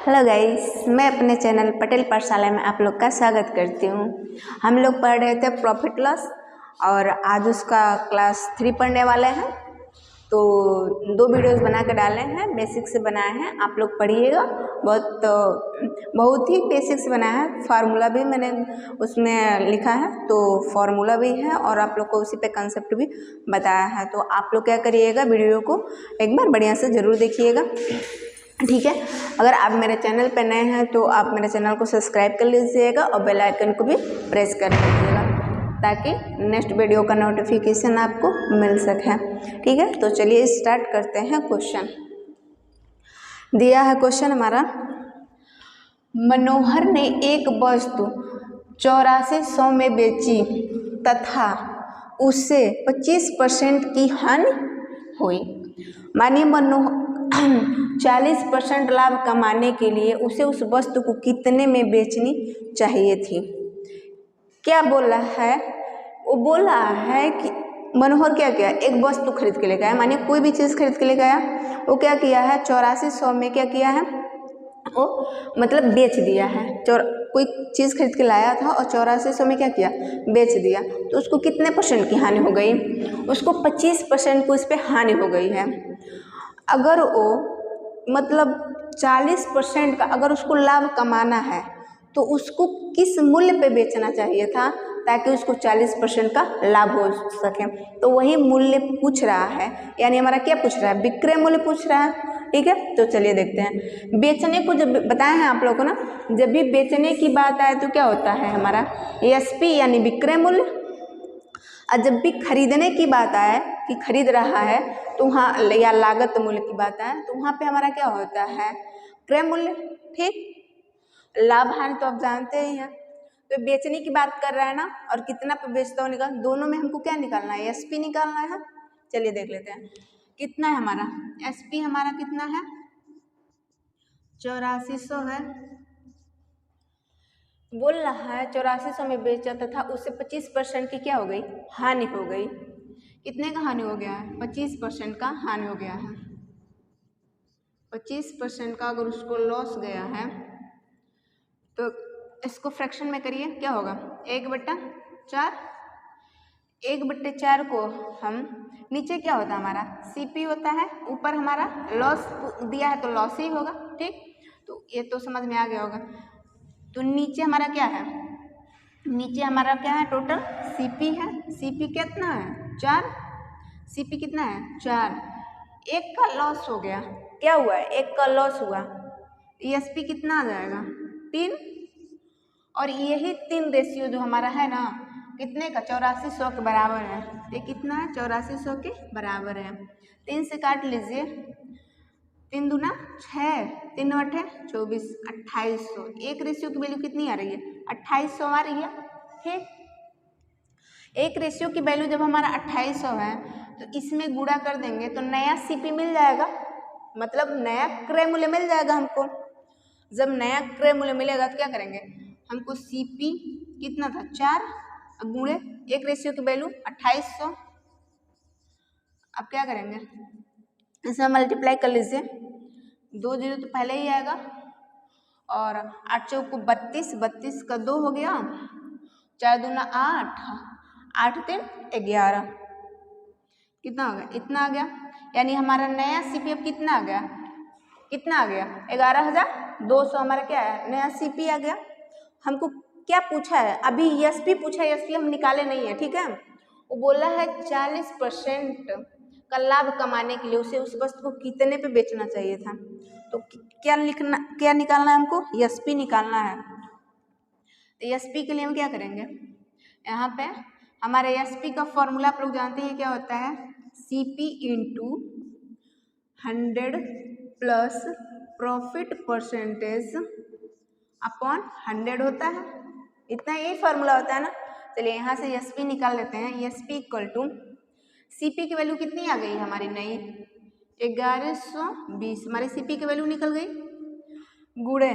Hello guys, मैं अपने channel Patel पाठशाला में आप लोग का स्वागत करती हूँ। हम लोग पढ़ रहे थे प्रॉफिट लॉस और आज उसका क्लास 3 पढ़ने वाले हैं। तो 2 वीडियोस बना कर डाले हैं, बेसिक से बनाए हैं। आप लोग पढ़िएगा, बहुत ही बेसिक से बनाया है। फार्मूला भी मैंने उसमें लिखा है, तो फार्मूला भी है और आप लोग को उसी पे कंसेप्ट भी बताया है। तो आप लोग क्या करिएगा, वीडियो को एक बार बढ़िया से ज़रूर देखिएगा, ठीक है। अगर आप मेरे चैनल पर नए हैं तो आप मेरे चैनल को सब्सक्राइब कर लीजिएगा और बेल आइकन को भी प्रेस कर लीजिएगा ताकि नेक्स्ट वीडियो का नोटिफिकेशन आपको मिल सके, ठीक है। तो चलिए स्टार्ट करते हैं। क्वेश्चन दिया है, क्वेश्चन हमारा, मनोहर ने एक वस्तु 8400 में बेची तथा उससे 25% की हानि हुई। मानिए मनोहर 40% लाभ कमाने के लिए उसे उस वस्तु को कितने में बेचनी चाहिए थी। क्या बोला है? वो बोल रहा है कि मनोहर क्या किया, एक वस्तु खरीद के लेकर आया, मानिए कोई भी चीज़ खरीद के लेकर आया। वो क्या किया है, 8400 में क्या किया है, वो मतलब बेच दिया है। कोई चीज़ खरीद के लाया था और 8400 में क्या किया, बेच दिया। तो उसको कितने % की हानि हो गई? उसको 25% को इस पर हानि हो गई है। अगर वो मतलब 40% का अगर उसको लाभ कमाना है तो उसको किस मूल्य पे बेचना चाहिए था ताकि उसको 40% का लाभ हो सके। तो वही मूल्य पूछ रहा है, यानी हमारा क्या पूछ रहा है, विक्रय मूल्य पूछ रहा है, ठीक है। तो चलिए देखते हैं। बेचने को जब बताया है आप लोगों को ना, जब भी बेचने की बात आए तो क्या होता है हमारा एसपी यानी विक्रय मूल्य, और जब भी खरीदने की बात आए कि खरीद रहा है तो वहाँ या लागत मूल्य की बात आए तो वहाँ पे हमारा क्या होता है, क्रय मूल्य, ठीक। लाभ हानि तो आप जानते ही हैं। तो बेचने की बात कर रहा है ना, और कितना पे बेचता हो निकाल, दोनों में हमको क्या निकालना है, एसपी निकालना है। चलिए देख लेते हैं कितना है हमारा एसपी, हमारा कितना है 8400 है। बोल रहा है 8400 में बेचा तथा उससे 25% की क्या हो गई, हानि हो गई। कितने का हानि हो गया है, 25% का हानि हो गया है। 25% का अगर उसको लॉस गया है तो इसको फ्रैक्शन में करिए, क्या होगा 1/4। 1/4 को हम नीचे क्या होता है हमारा सीपी होता है, ऊपर हमारा लॉस दिया है तो लॉस ही होगा, ठीक। तो ये तो समझ में आ गया होगा। तो नीचे हमारा क्या है, नीचे हमारा क्या है, टोटल सीपी है। सीपी कितना है 4, सीपी कितना है 4। एक का लॉस हो गया, क्या हुआ है, एक का लॉस हुआ। एसपी कितना आ जाएगा 3, और यही 3 रेशियो जो हमारा है ना, कितने का 8400 के बराबर है। ये कितना है 8400 के बराबर है। 3 से काट लीजिए, 3 दूना 6, 3 8 24, 2800। एक रेशियो की वैल्यू कितनी आ रही है, 2800 आ रही है, ठीक। एक रेशियो की वैल्यू जब हमारा 2800 है तो इसमें गुणा कर देंगे तो नया सीपी मिल जाएगा, मतलब नया क्रय मूल्य मिल जाएगा हमको। जब नया क्रय मूल्य मिलेगा तो क्या करेंगे, हमको सीपी कितना था 4 गुणे एक रेशियो की वैल्यू 2800। अब क्या करेंगे, इसे मल्टीप्लाई कर लीजिए, 2 0 तो पहले ही आएगा, और 8 चौक 32, 32 का 2 हो गया, 4 दूना 8, 8 3 11, कितना हो गया, इतना आ गया। यानी हमारा नया सीपी अब कितना आ गया, कितना आ गया 11200 हमारा क्या है, नया सीपी आ गया। हमको क्या पूछा है, अभी एसपी पूछा है, एसपी हम निकाले नहीं है, ठीक है। वो बोला है 40% का लाभ कमाने के लिए उसे उस वस्तु को कितने पे बेचना चाहिए था। तो क्या लिखना, क्या निकालना है हमको, एसपी निकालना है। तो एसपी के लिए हम क्या करेंगे, यहाँ पे हमारे एसपी का फॉर्मूला आप लोग जानते हैं क्या होता है, CP into 100 plus profit percentage upon 100 होता है, इतना यही फॉर्मूला होता है ना। चलिए यहाँ से एसपी निकाल लेते हैं। एसपी इक्वल टू सीपी की वैल्यू कितनी आ गई हमारी नई 1120, हमारी सीपी की वैल्यू निकल गई, गुणे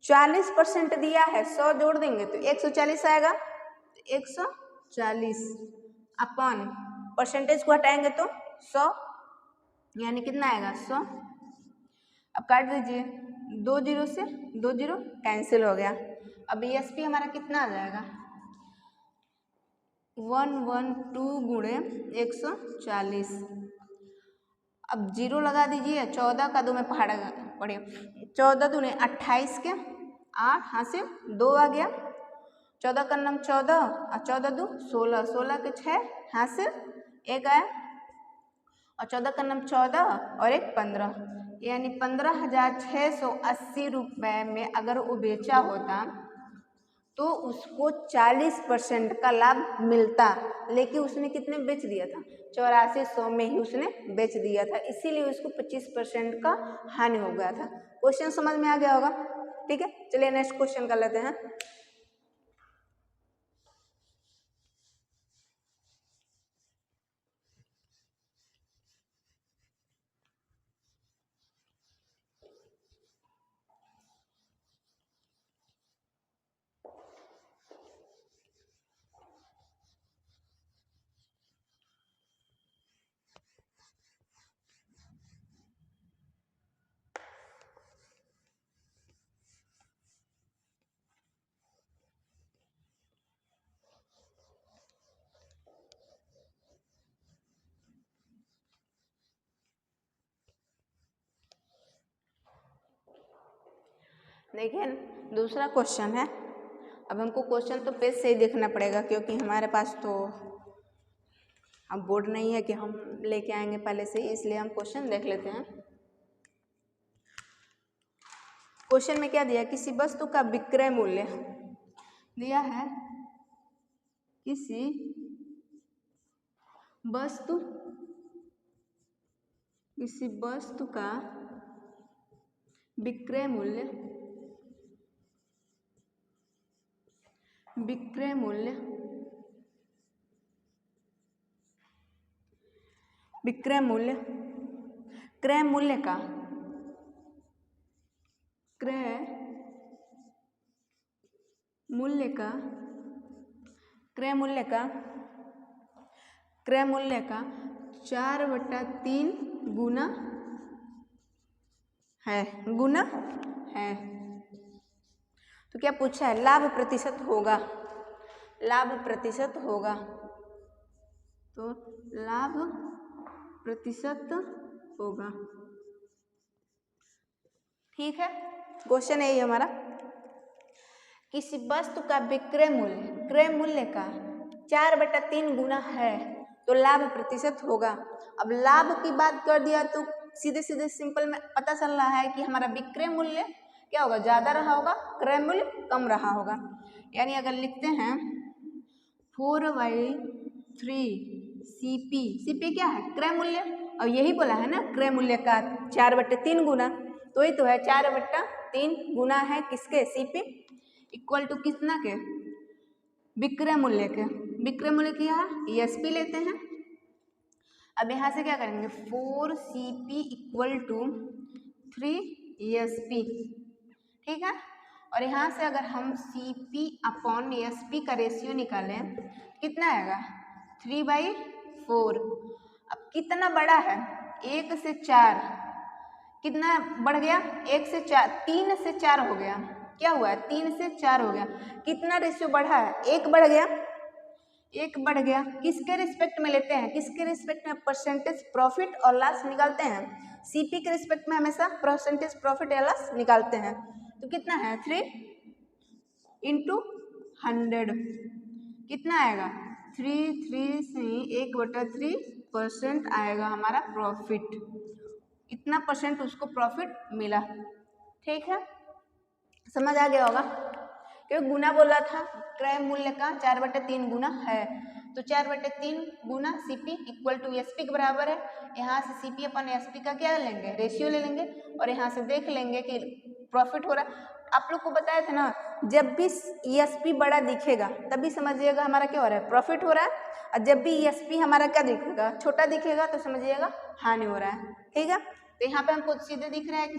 40% दिया है, 100 जोड़ देंगे तो 140 आएगा, 140 अपॉन परसेंटेज को हटाएंगे तो 100, यानी कितना आएगा 100। अब काट दीजिए, 2 जीरो से 2 जीरो कैंसिल हो गया। अब ESP हमारा कितना आ जाएगा 112 गुणे 140। अब जीरो लगा दीजिए, 14 का 2 में पढ़िए 14 दूने 28 के 8 हासिल 2 आ गया, 14 का नाम 14 और 14 दो 16, 16 के 6 हासिल 1 आया और 14 का नाम 14 और 1 15, यानी 15,680 रुपये में अगर वो बेचा होता तो उसको 40% का लाभ मिलता, लेकिन उसने कितने बेच दिया था 8400 में ही उसने बेच दिया था, इसीलिए उसको 25% का हानि हो गया था। क्वेश्चन समझ में आ गया होगा, ठीक है। चलिए नेक्स्ट क्वेश्चन कर लेते हैं। देखिए दूसरा क्वेश्चन है। अब हमको क्वेश्चन तो पेज से ही देखना पड़ेगा, क्योंकि हमारे पास तो अब बोर्ड नहीं है कि हम लेके आएंगे पहले से ही, इसलिए हम क्वेश्चन देख लेते हैं। क्वेश्चन में क्या दिया, किसी वस्तु का विक्रय मूल्य दिया है, किसी वस्तु का विक्रय मूल्य क्रय मूल्य का क्रय मूल्य का 4/3 गुना है तो क्या पूछा है, लाभ प्रतिशत होगा, तो लाभ प्रतिशत होगा, ठीक है। क्वेश्चन यही हमारा, किसी वस्तु का विक्रय मूल्य का 4/3 गुना है तो लाभ प्रतिशत होगा। अब लाभ की बात कर दिया तो सीधे सिंपल में पता चल रहा है कि हमारा विक्रय मूल्य क्या होगा, ज्यादा रहा होगा, क्रय मूल्य कम रहा होगा। यानी अगर लिखते हैं 4/3 CP क्या है, क्रय मूल्य, और यही बोला है ना क्रय मूल्य का 4/3 गुना, तो ही तो है 4/3 गुना है किसके, CP इक्वल टू कितना के, विक्रय मूल्य के। विक्रय मूल्य की यहाँ ESP लेते हैं। अब यहाँ से क्या करेंगे, 4CP इक्वल टू 3 ESP, ठीक है। और यहाँ से अगर हम CP अपॉन ESP का रेशियो निकालें कितना आएगा 3/4। अब कितना बड़ा है, 1 से 4 कितना बढ़ गया, 1 से 4 3 से 4 हो गया, क्या हुआ है 3 से 4 हो गया, कितना रेशियो बढ़ा है, 1 बढ़ गया। किसके रिस्पेक्ट में लेते हैं, किसके रिस्पेक्ट में, परसेंटेज प्रॉफिट और लॉस निकालते हैं, CP के रिस्पेक्ट में हमेशा परसेंटेज प्रॉफिट या लॉस निकालते हैं। तो कितना है 3 × 100 कितना आएगा 3 से 1/3% आएगा हमारा प्रॉफिट, इतना परसेंट उसको प्रॉफिट मिला, ठीक है। समझ आ गया होगा, क्योंकि गुना बोला था, क्रय मूल्य का 4/3 गुना है, तो 4/3 गुना CP इक्वल टू ESP के बराबर है। यहाँ से CP अपन ESP का क्या लेंगे, रेशियो ले लेंगे, और यहाँ से देख लेंगे कि प्रॉफिट हो रहा है। आप लोग को बताया था ना, जब भी ESP बड़ा दिखेगा तभी समझिएगा हमारा क्या हो रहा है, प्रॉफिट हो रहा है, और जब भी ESP हमारा क्या दिखेगा, छोटा दिखेगा, तो समझिएगा हानि हो रहा है, ठीक है। तो यहाँ पे हमको सीधे दिख रहा है कि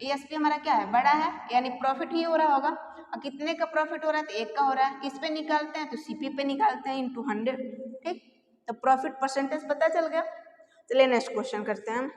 ESP हमारा क्या है, बड़ा है, यानी प्रॉफिट ही हो रहा होगा। और कितने का प्रॉफिट हो रहा है, तो 1 का हो रहा है। किस पे निकालते हैं, तो CP पे निकालते हैं × 100, ठीक। तो प्रॉफिट परसेंटेज पता चल गया। चलिए नेक्स्ट क्वेश्चन करते हैं।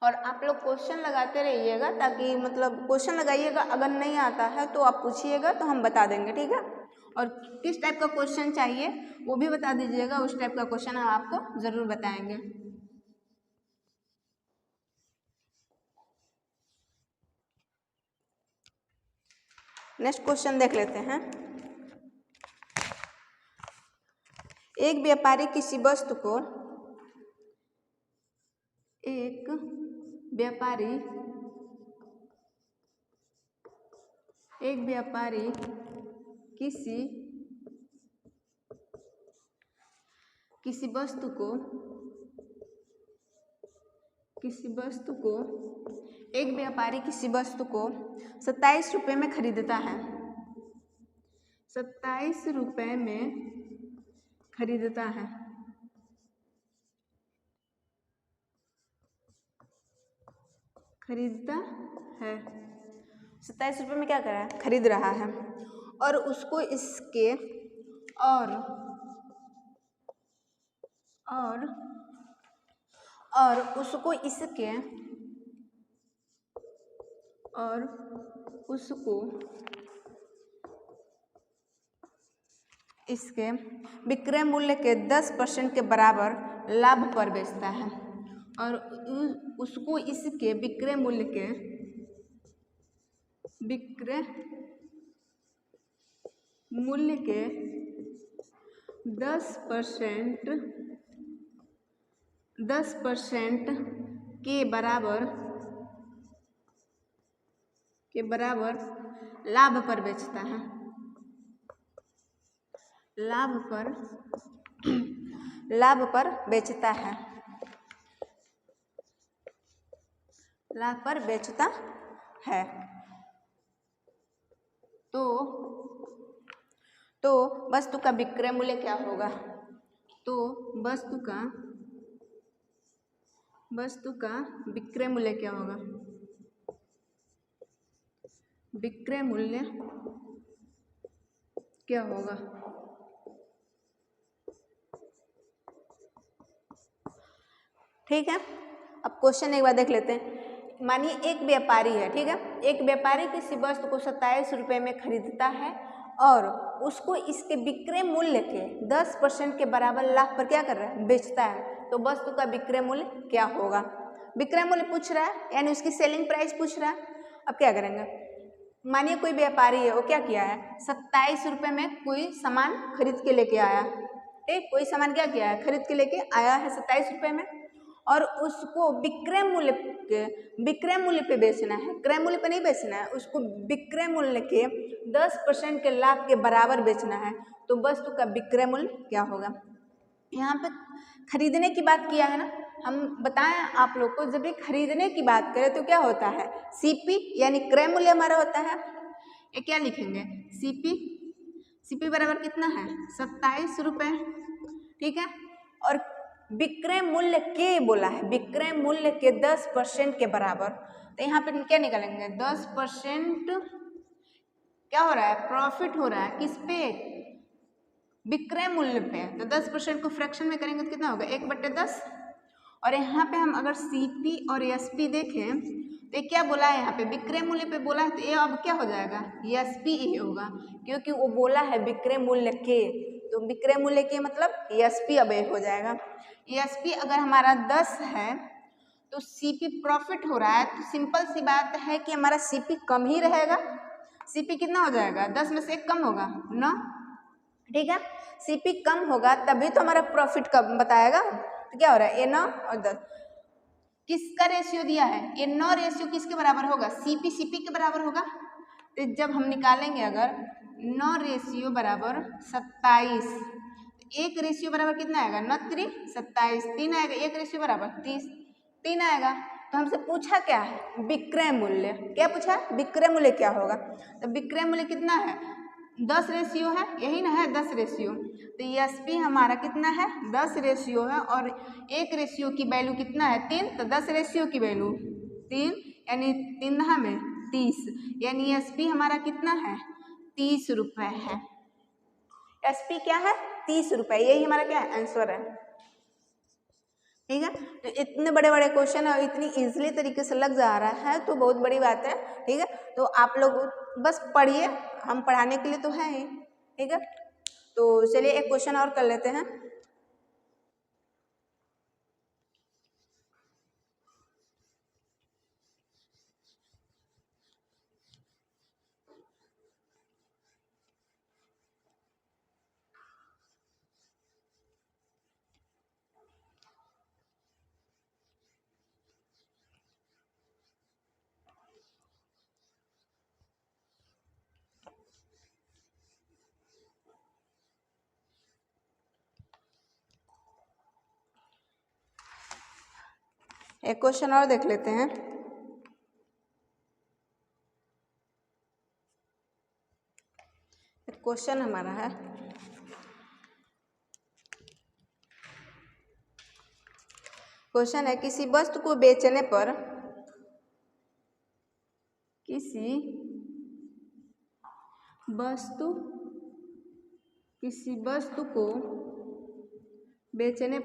और आप लोग क्वेश्चन लगाते रहिएगा, ताकि मतलब क्वेश्चन लगाइएगा, अगर नहीं आता है तो आप पूछिएगा तो हम बता देंगे, ठीक है। और किस टाइप का क्वेश्चन चाहिए वो भी बता दीजिएगा, उस टाइप का क्वेश्चन हम आपको ज़रूर बताएंगे। नेक्स्ट क्वेश्चन देख लेते हैं। एक व्यापारी किसी वस्तु को किसी वस्तु को 27 रुपये में खरीदता है। 27 रुपये में खरीदता है। 27 रुपये में क्या कर रहा है? खरीद रहा है। और उसको इसके और उसको इसके विक्रय मूल्य के 10% के बराबर लाभ पर बेचता है। और उसको इसके विक्रय मूल्य के 10% के बराबर लाभ पर बेचता है। लाभ पर बेचता है। तो वस्तु का विक्रय मूल्य क्या होगा? तो वस्तु का विक्रय मूल्य क्या होगा? विक्रय मूल्य क्या होगा? ठीक है। अब क्वेश्चन एक बार देख लेते हैं। मानिए एक व्यापारी है, ठीक है। एक व्यापारी किसी वस्तु को 27 रुपये में खरीदता है और उसको इसके विक्रय मूल्य के 10% के बराबर लाभ पर क्या कर रहा है? बेचता है। तो वस्तु का विक्रय मूल्य क्या होगा? विक्रय मूल्य पूछ रहा है, यानी उसकी सेलिंग प्राइस पूछ रहा है। अब क्या करेंगे? मानिए कोई व्यापारी है, वो क्या किया है? 27 रुपये में कोई सामान खरीद के लेके आया। ठीक, कोई सामान क्या किया है? खरीद के लेके आया है 27 रुपये में, और उसको विक्रय मूल्य पे बेचना है। क्रय मूल्य पे नहीं बेचना है, उसको विक्रय मूल्य के 10% के लाभ के बराबर बेचना है। तो वस्तु का विक्रय मूल्य क्या होगा? यहाँ पे खरीदने की बात किया है ना, हम बताएं आप लोग को, जब भी खरीदने की बात करें तो क्या होता है? सीपी यानी क्रय मूल्य हमारा होता है। ये क्या लिखेंगे? सीपी बराबर कितना है? 27 रुपये, ठीक है। और विक्रय मूल्य के बोला है, विक्रय मूल्य के 10% के बराबर। तो यहाँ पे क्या निकालेंगे? 10% क्या हो रहा है? प्रॉफिट हो रहा है। किस पे? विक्रय मूल्य पे। तो 10% को फ्रैक्शन में करेंगे तो कितना होगा? 1/10। और यहाँ पे हम अगर सीपी और एसपी देखें तो ये क्या बोला है? यहाँ पे विक्रय मूल्य पे बोला है, तो ये अब क्या हो जाएगा? एसपी ही होगा, क्योंकि वो बोला है विक्रय मूल्य के। तो विक्रय मूल्य के मतलब एसपी अब हो जाएगा। एसपी अगर हमारा 10 है तो सीपी प्रॉफिट हो रहा है, तो सिंपल सी बात है कि हमारा सीपी कम ही रहेगा। सीपी कितना हो जाएगा? 10 में से 1 कम होगा, 9, ठीक है। सीपी कम होगा तभी तो हमारा प्रॉफिट कम बताएगा। तो क्या हो रहा है? 9 और 10 किसका रेशियो दिया है? 9 रेशियो किसके बराबर होगा? सीपी के बराबर होगा। तो जब हम निकालेंगे अगर 9 रेशियो बराबर 27, 1 रेशियो बराबर कितना आएगा? 9 3 27, 3 आएगा। 1 रेशियो बराबर 30, 3 आएगा। तो हमसे पूछा क्या है? विक्रय मूल्य। क्या पूछा? विक्रय मूल्य क्या होगा? तो विक्रय मूल्य कितना है? 10 रेशियो है, यही ना है 10 रेशियो। तो एसपी हमारा कितना है? 10 रेशियो है, और 1 रेशियो की वैल्यू कितना है? 3। तो 10 रेशियो की वैल्यू 3, यानी 3 में 30, यानी एसपी हमारा कितना है? 30 रुपये है। एसपी क्या है? 30 रुपये। यही हमारा क्या है? आंसर है। ठीक है। तो इतने बड़े बड़े क्वेश्चन और इतनी इजीली तरीके से लग जा रहा है तो बहुत बड़ी बात है। ठीक है, तो आप लोग बस पढ़िए, हम पढ़ाने के लिए तो है ही। ठीक है, तो चलिए एक क्वेश्चन और कर लेते हैं। एक क्वेश्चन और देख लेते हैं। क्वेश्चन हमारा है, क्वेश्चन है किसी वस्तु को बेचने पर, किसी वस्तु को बेचने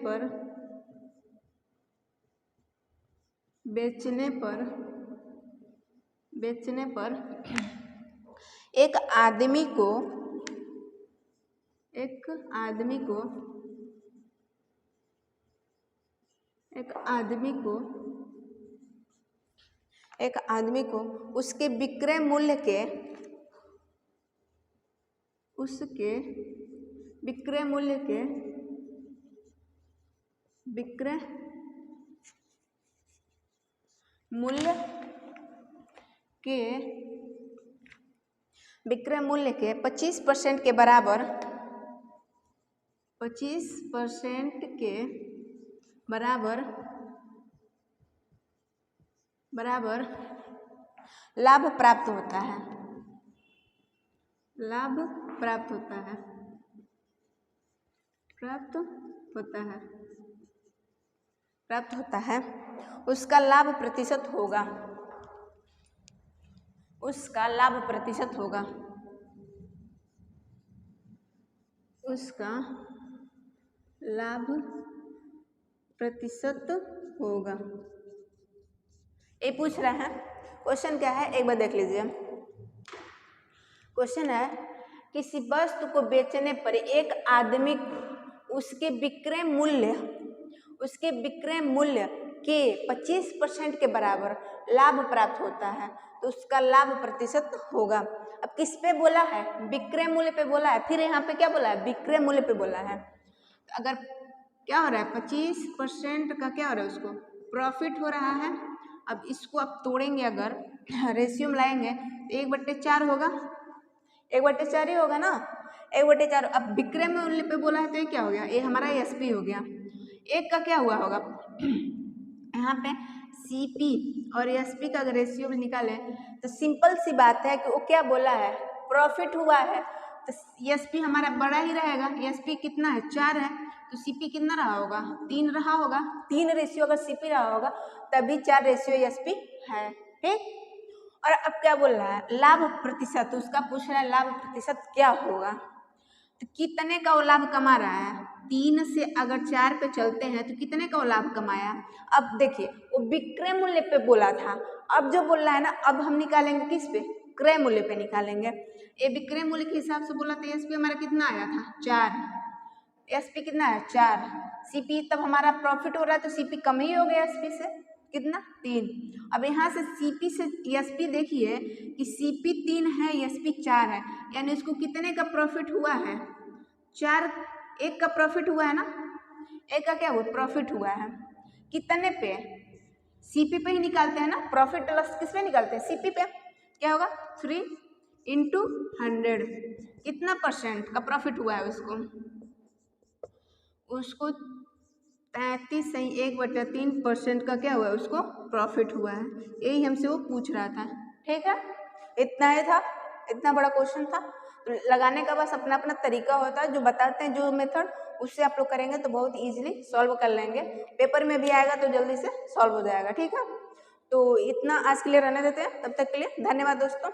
पर एक आदमी को उसके विक्रय मूल्य के विक्रय मूल्य के 25% के बराबर लाभ प्राप्त होता है। उसका लाभ प्रतिशत होगा। उसका लाभ प्रतिशत होगा। ये पूछ रहा है। क्वेश्चन क्या है एक बार देख लीजिए। क्वेश्चन है किसी वस्तु को बेचने पर एक आदमी उसके विक्रय मूल्य के 25% के बराबर लाभ प्राप्त होता है, तो उसका लाभ प्रतिशत होगा। अब किस पे बोला है? विक्रय मूल्य पे बोला है। फिर यहाँ पे क्या बोला है? विक्रय मूल्य पे बोला है। तो अगर क्या हो रहा है 25% का क्या हो रहा है, उसको प्रॉफिट हो रहा है। अब इसको आप तोड़ेंगे, अगर रेशियो में लाएंगे तो 1/4 होगा। 1/4 ही होगा ना, 1/4। अब विक्रय मूल्य पे बोला है तो ये क्या हो गया? ये हमारा एसपी हो गया। एक का क्या हुआ होगा? यहाँ पे सीपी और एसपी का अगर रेशियो में निकालें तो सिंपल सी बात है कि वो क्या बोला है? प्रॉफिट हुआ है, तो एसपी हमारा बड़ा ही रहेगा। एसपी कितना है? 4 है, तो सीपी कितना रहा होगा? 3 रहा होगा। 3 रेशियो अगर सीपी रहा होगा तभी 4 रेशियो एसपी है। ठीक। और अब क्या बोल रहा है? लाभ प्रतिशत। उसका पूछ रहा है लाभ प्रतिशत क्या होगा, तो कितने का वो लाभ कमा रहा है। 3 से अगर 4 पे चलते हैं तो कितने का वो लाभ कमाया। अब देखिए वो विक्रय मूल्य पे बोला था, अब जो बोल रहा है ना, अब हम निकालेंगे किस पे? क्रय मूल्य पे निकालेंगे। ये विक्रय मूल्य के हिसाब से बोला था। एसपी हमारा कितना आया था? 4। एसपी कितना है? 4। सीपी तब हमारा प्रॉफिट हो रहा है तो सीपी कम ही हो गया एसपी से। कितना? 3। अब यहाँ से सीपी से एसपी देखिए कि सीपी 3 है, एसपी 4 है, यानी इसको कितने का प्रॉफिट हुआ है? 4। 1 का प्रॉफिट हुआ है ना, 1 का क्या हुआ? प्रॉफिट हुआ है। कितने पे? सीपी पे ही निकालते हैं ना, प्रॉफिट लॉस किस पे निकालते हैं? सीपी पे। क्या होगा? 3 × 100। कितना % का प्रॉफिट हुआ है उसको 33 सही 1/3% का क्या हुआ है? उसको प्रॉफिट हुआ है। यही हमसे वो पूछ रहा था। ठीक है, इतना ही था। इतना बड़ा क्वेश्चन था। तो लगाने का बस अपना अपना तरीका होता है। जो बताते हैं जो मेथड, उससे आप लोग करेंगे तो बहुत इजीली सॉल्व कर लेंगे। पेपर में भी आएगा तो जल्दी से सॉल्व हो जाएगा। ठीक है, तो इतना आज के लिए रहने देते हैं। तब तक के लिए धन्यवाद दोस्तों।